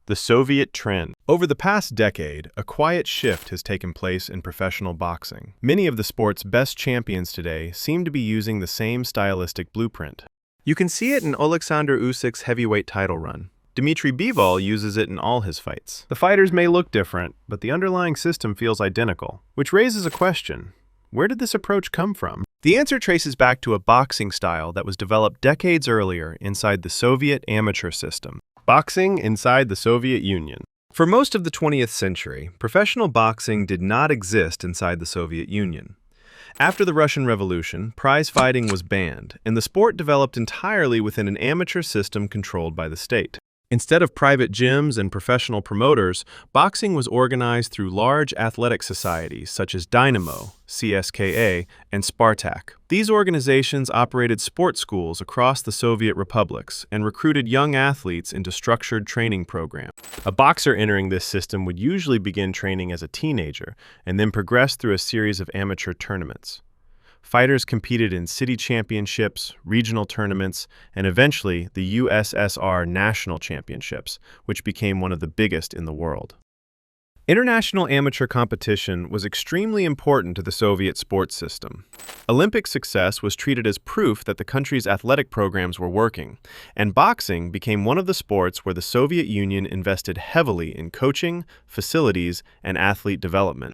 The Soviet trend. Over the past decade, a quiet shift has taken place in professional boxing. Many of the sport's best champions today seem to be using the same stylistic blueprint. You can see it in Alexander Usyk's heavyweight title run. Dmitry Bivol uses it in all his fights. The fighters may look different, but the underlying system feels identical, which raises a question. Where did this approach come from? The answer traces back to a boxing style that was developed decades earlier inside the Soviet amateur system. Boxing inside the Soviet Union. For most of the 20th century, professional boxing did not exist inside the Soviet Union. After the Russian Revolution, prize fighting was banned, and the sport developed entirely within an amateur system controlled by the state. Instead of private gyms and professional promoters, boxing was organized through large athletic societies such as Dynamo, CSKA, and Spartak. These organizations operated sports schools across the Soviet republics and recruited young athletes into structured training programs. A boxer entering this system would usually begin training as a teenager and then progress through a series of amateur tournaments. Fighters competed in city championships, regional tournaments, and eventually the USSR national championships, which became one of the biggest in the world. International amateur competition was extremely important to the Soviet sports system. Olympic success was treated as proof that the country's athletic programs were working, and boxing became one of the sports where the Soviet Union invested heavily in coaching, facilities, and athlete development.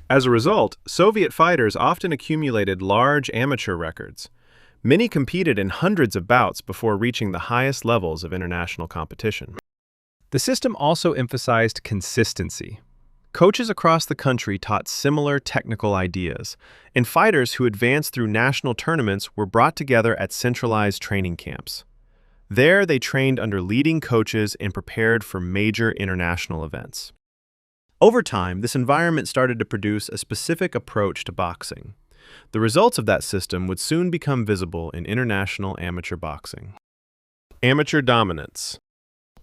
As a result, Soviet fighters often accumulated large amateur records. Many competed in hundreds of bouts before reaching the highest levels of international competition. The system also emphasized consistency. Coaches across the country taught similar technical ideas, and fighters who advanced through national tournaments were brought together at centralized training camps. There, they trained under leading coaches and prepared for major international events. Over time, this environment started to produce a specific approach to boxing. The results of that system would soon become visible in international amateur boxing. Amateur dominance.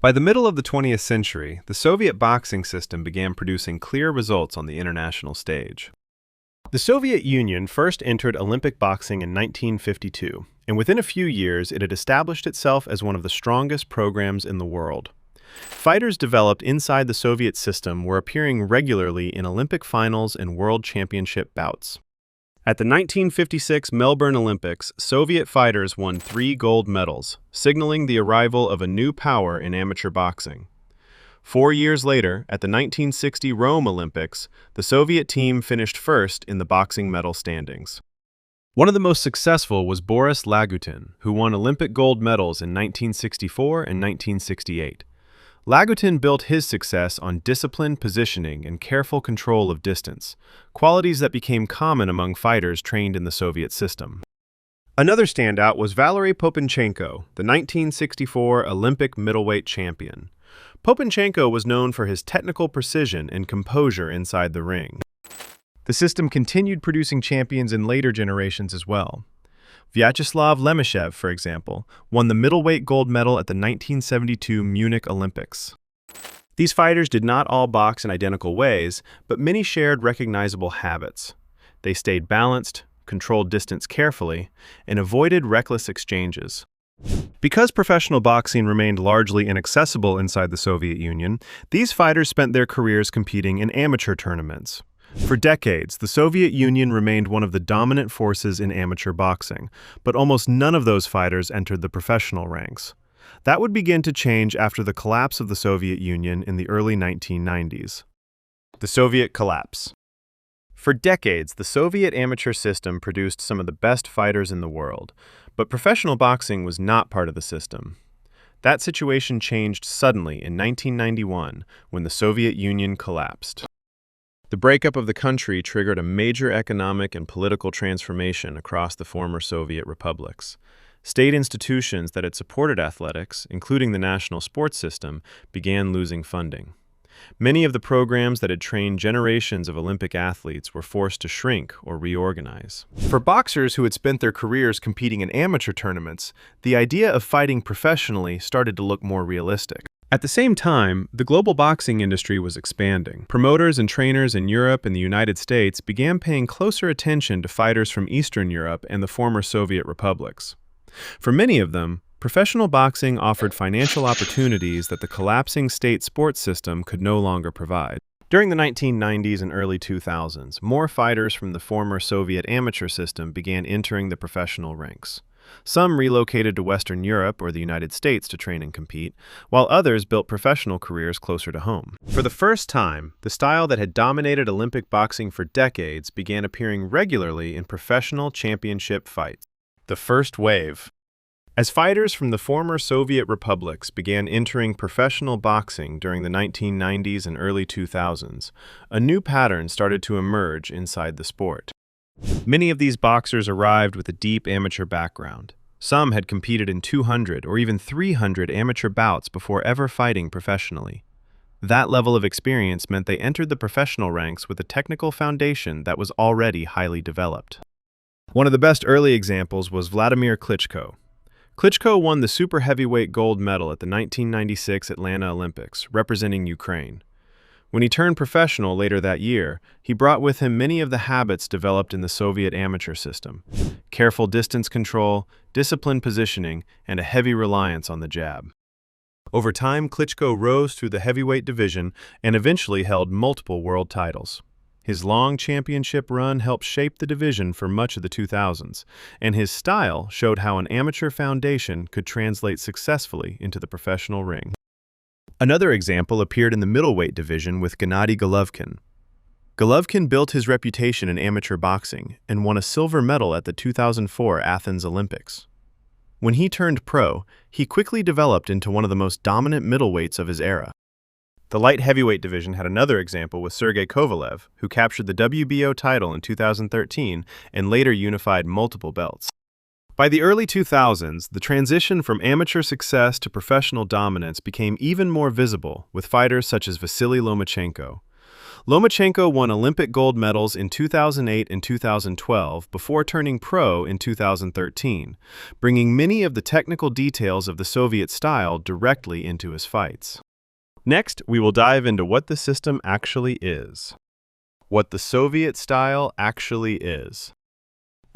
By the middle of the 20th century, the Soviet boxing system began producing clear results on the international stage. The Soviet Union first entered Olympic boxing in 1952, and within a few years it had established itself as one of the strongest programs in the world. Fighters developed inside the Soviet system were appearing regularly in Olympic finals and world championship bouts. At the 1956 Melbourne Olympics, Soviet fighters won 3 gold medals, signaling the arrival of a new power in amateur boxing. 4 years later, at the 1960 Rome Olympics, the Soviet team finished first in the boxing medal standings. One of the most successful was Boris Lagutin, who won Olympic gold medals in 1964 and 1968. Lagutin built his success on disciplined positioning and careful control of distance, qualities that became common among fighters trained in the Soviet system. Another standout was Valery Popinchenko, the 1964 Olympic middleweight champion. Popinchenko was known for his technical precision and composure inside the ring. The system continued producing champions in later generations as well. Vyacheslav Lemeshev, for example, won the middleweight gold medal at the 1972 Munich Olympics. These fighters did not all box in identical ways, but many shared recognizable habits. They stayed balanced, controlled distance carefully, and avoided reckless exchanges. Because professional boxing remained largely inaccessible inside the Soviet Union, these fighters spent their careers competing in amateur tournaments. For decades, the Soviet Union remained one of the dominant forces in amateur boxing, but almost none of those fighters entered the professional ranks. That would begin to change after the collapse of the Soviet Union in the early 1990s. The Soviet collapse. For decades, the Soviet amateur system produced some of the best fighters in the world, but professional boxing was not part of the system. That situation changed suddenly in 1991 when the Soviet Union collapsed. The breakup of the country triggered a major economic and political transformation across the former Soviet republics. State institutions that had supported athletics, including the national sports system, began losing funding. Many of the programs that had trained generations of Olympic athletes were forced to shrink or reorganize. For boxers who had spent their careers competing in amateur tournaments, the idea of fighting professionally started to look more realistic. At the same time, the global boxing industry was expanding. Promoters and trainers in Europe and the United States began paying closer attention to fighters from Eastern Europe and the former Soviet republics. For many of them, Professional boxing offered financial opportunities that the collapsing state sports system could no longer provide. During the 1990s and early 2000s, more fighters from the former Soviet amateur system began entering the professional ranks. Some relocated to Western Europe or the United States to train and compete, while others built professional careers closer to home. For the first time, the style that had dominated Olympic boxing for decades began appearing regularly in professional championship fights. The first wave. As fighters from the former Soviet republics began entering professional boxing during the 1990s and early 2000s, a new pattern started to emerge inside the sport. Many of these boxers arrived with a deep amateur background. Some had competed in 200 or even 300 amateur bouts before ever fighting professionally. That level of experience meant they entered the professional ranks with a technical foundation that was already highly developed. One of the best early examples was Vladimir Klitschko. Klitschko won the super heavyweight gold medal at the 1996 Atlanta Olympics, representing Ukraine. When he turned professional later that year, he brought with him many of the habits developed in the Soviet amateur system: careful distance control, disciplined positioning, and a heavy reliance on the jab. Over time, Klitschko rose through the heavyweight division and eventually held multiple world titles. His long championship run helped shape the division for much of the 2000s, and his style showed how an amateur foundation could translate successfully into the professional ring. Another example appeared in the middleweight division with Gennady Golovkin. Golovkin built his reputation in amateur boxing and won a silver medal at the 2004 Athens Olympics. When he turned pro, he quickly developed into one of the most dominant middleweights of his era. The light heavyweight division had another example with Sergey Kovalev, who captured the WBO title in 2013 and later unified multiple belts. By the early 2000s, the transition from amateur success to professional dominance became even more visible with fighters such as Vasily Lomachenko. Lomachenko won Olympic gold medals in 2008 and 2012 before turning pro in 2013, bringing many of the technical details of the Soviet style directly into his fights. Next, we will dive into what the system actually is. What the Soviet style actually is.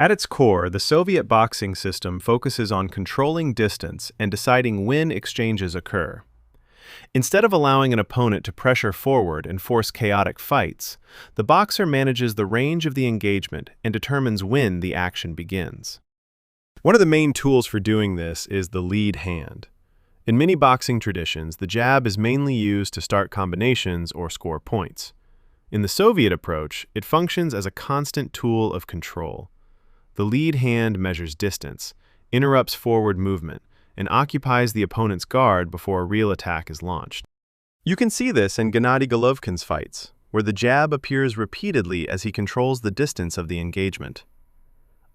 At its core, the Soviet boxing system focuses on controlling distance and deciding when exchanges occur. Instead of allowing an opponent to pressure forward and force chaotic fights, the boxer manages the range of the engagement and determines when the action begins. One of the main tools for doing this is the lead hand. In many boxing traditions, the jab is mainly used to start combinations or score points. In the Soviet approach, it functions as a constant tool of control. The lead hand measures distance, interrupts forward movement, and occupies the opponent's guard before a real attack is launched. You can see this in Gennady Golovkin's fights, where the jab appears repeatedly as he controls the distance of the engagement.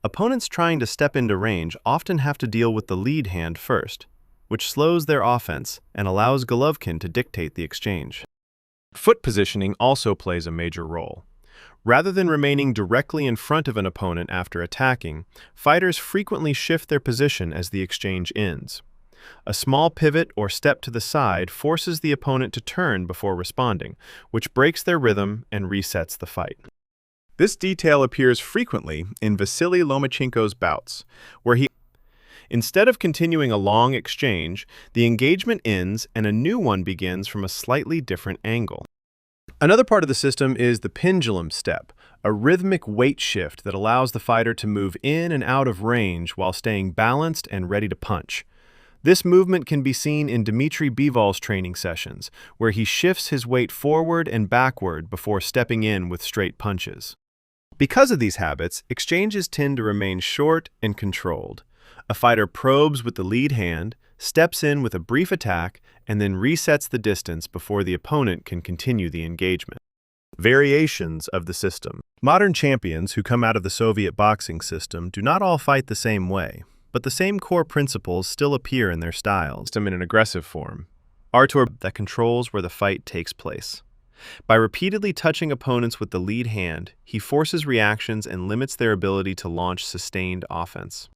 Opponents trying to step into range often have to deal with the lead hand first, which slows their offense and allows Golovkin to dictate the exchange. Foot positioning also plays a major role. Rather than remaining directly in front of an opponent after attacking, fighters frequently shift their position as the exchange ends. A small pivot or step to the side forces the opponent to turn before responding, which breaks their rhythm and resets the fight. This detail appears frequently in Vasily Lomachenko's bouts, where instead of continuing a long exchange, the engagement ends and a new one begins from a slightly different angle. Another part of the system is the pendulum step, a rhythmic weight shift that allows the fighter to move in and out of range while staying balanced and ready to punch. This movement can be seen in Dmitry Bivol's training sessions, where he shifts his weight forward and backward before stepping in with straight punches. Because of these habits, exchanges tend to remain short and controlled. A fighter probes with the lead hand, steps in with a brief attack, and then resets the distance before the opponent can continue the engagement. Variations of the system. Modern champions who come out of the Soviet boxing system do not all fight the same way, but the same core principles still appear in their styles. In an aggressive form. Artur that controls where the fight takes place. By repeatedly touching opponents with the lead hand, he forces reactions and limits their ability to launch sustained offense.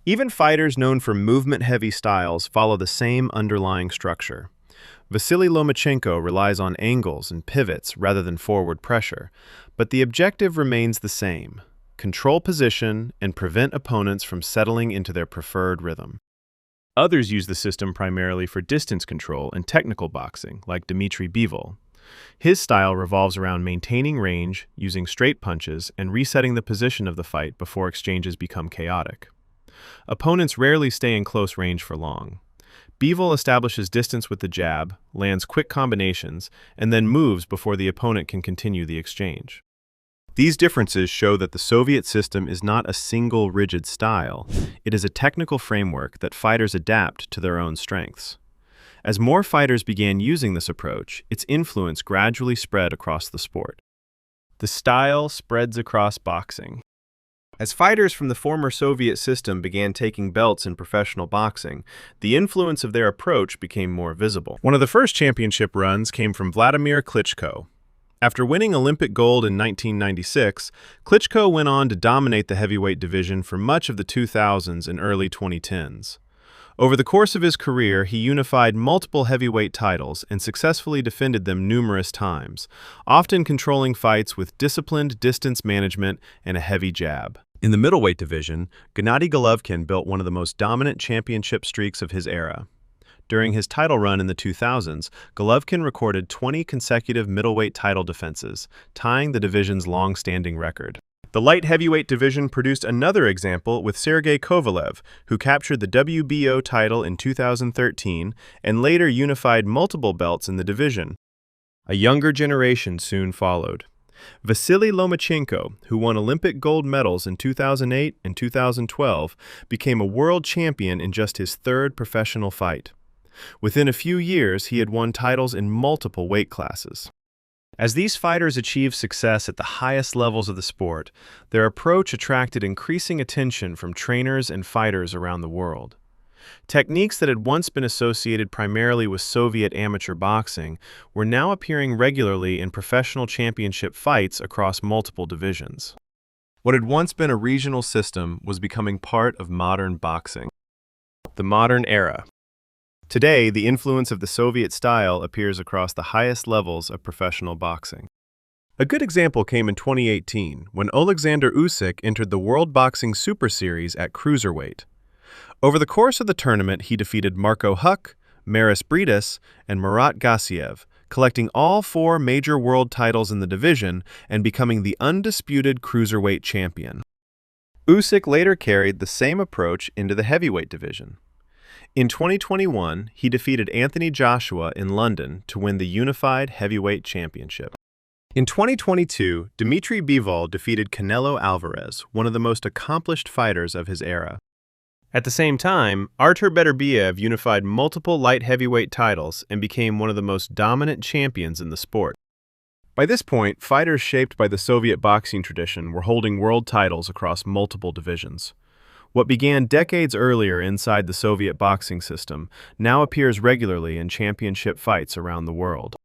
Even fighters known for movement-heavy styles follow the same underlying structure. Vasily Lomachenko relies on angles and pivots rather than forward pressure, but the objective remains the same: control position and prevent opponents from settling into their preferred rhythm. Others use the system primarily for distance control and technical boxing, like Dmitry Bivol. His style revolves around maintaining range, using straight punches, and resetting the position of the fight before exchanges become chaotic. Opponents rarely stay in close range for long. Bivol establishes distance with the jab, lands quick combinations, and then moves before the opponent can continue the exchange. These differences show that the Soviet system is not a single rigid style. It is a technical framework that fighters adapt to their own strengths. As more fighters began using this approach, its influence gradually spread across the sport. The style spreads across boxing. As fighters from the former Soviet system began taking belts in professional boxing, the influence of their approach became more visible. One of the first championship runs came from Vladimir Klitschko. After winning Olympic gold in 1996, Klitschko went on to dominate the heavyweight division for much of the 2000s and early 2010s. Over the course of his career, he unified multiple heavyweight titles and successfully defended them numerous times, often controlling fights with disciplined distance management and a heavy jab. In the middleweight division, Gennady Golovkin built one of the most dominant championship streaks of his era. During his title run in the 2000s, Golovkin recorded 20 consecutive middleweight title defenses, tying the division's long-standing record. The light heavyweight division produced another example with Sergey Kovalev, who captured the WBO title in 2013 and later unified multiple belts in the division. A younger generation soon followed. Vasily Lomachenko, who won Olympic gold medals in 2008 and 2012, became a world champion in just his third professional fight. Within a few years, he had won titles in multiple weight classes. As these fighters achieved success at the highest levels of the sport, their approach attracted increasing attention from trainers and fighters around the world. Techniques that had once been associated primarily with Soviet amateur boxing were now appearing regularly in professional championship fights across multiple divisions. What had once been a regional system was becoming part of modern boxing. The modern era. Today, the influence of the Soviet style appears across the highest levels of professional boxing. A good example came in 2018, when Alexander Usyk entered the World Boxing Super Series at cruiserweight. Over the course of the tournament, he defeated Marco Huck, Maris Briedis, and Murat Gassiev, collecting all 4 major world titles in the division and becoming the undisputed cruiserweight champion. Usyk later carried the same approach into the heavyweight division. In 2021, he defeated Anthony Joshua in London to win the unified heavyweight championship. In 2022, Dmitry Bivol defeated Canelo Alvarez, one of the most accomplished fighters of his era. At the same time, Artur Beterbiev unified multiple light heavyweight titles and became one of the most dominant champions in the sport. By this point, fighters shaped by the Soviet boxing tradition were holding world titles across multiple divisions. What began decades earlier inside the Soviet boxing system now appears regularly in championship fights around the world.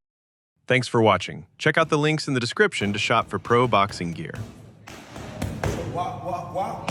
Thanks for watching. Check out the links in the description to shop for pro boxing gear. Wow.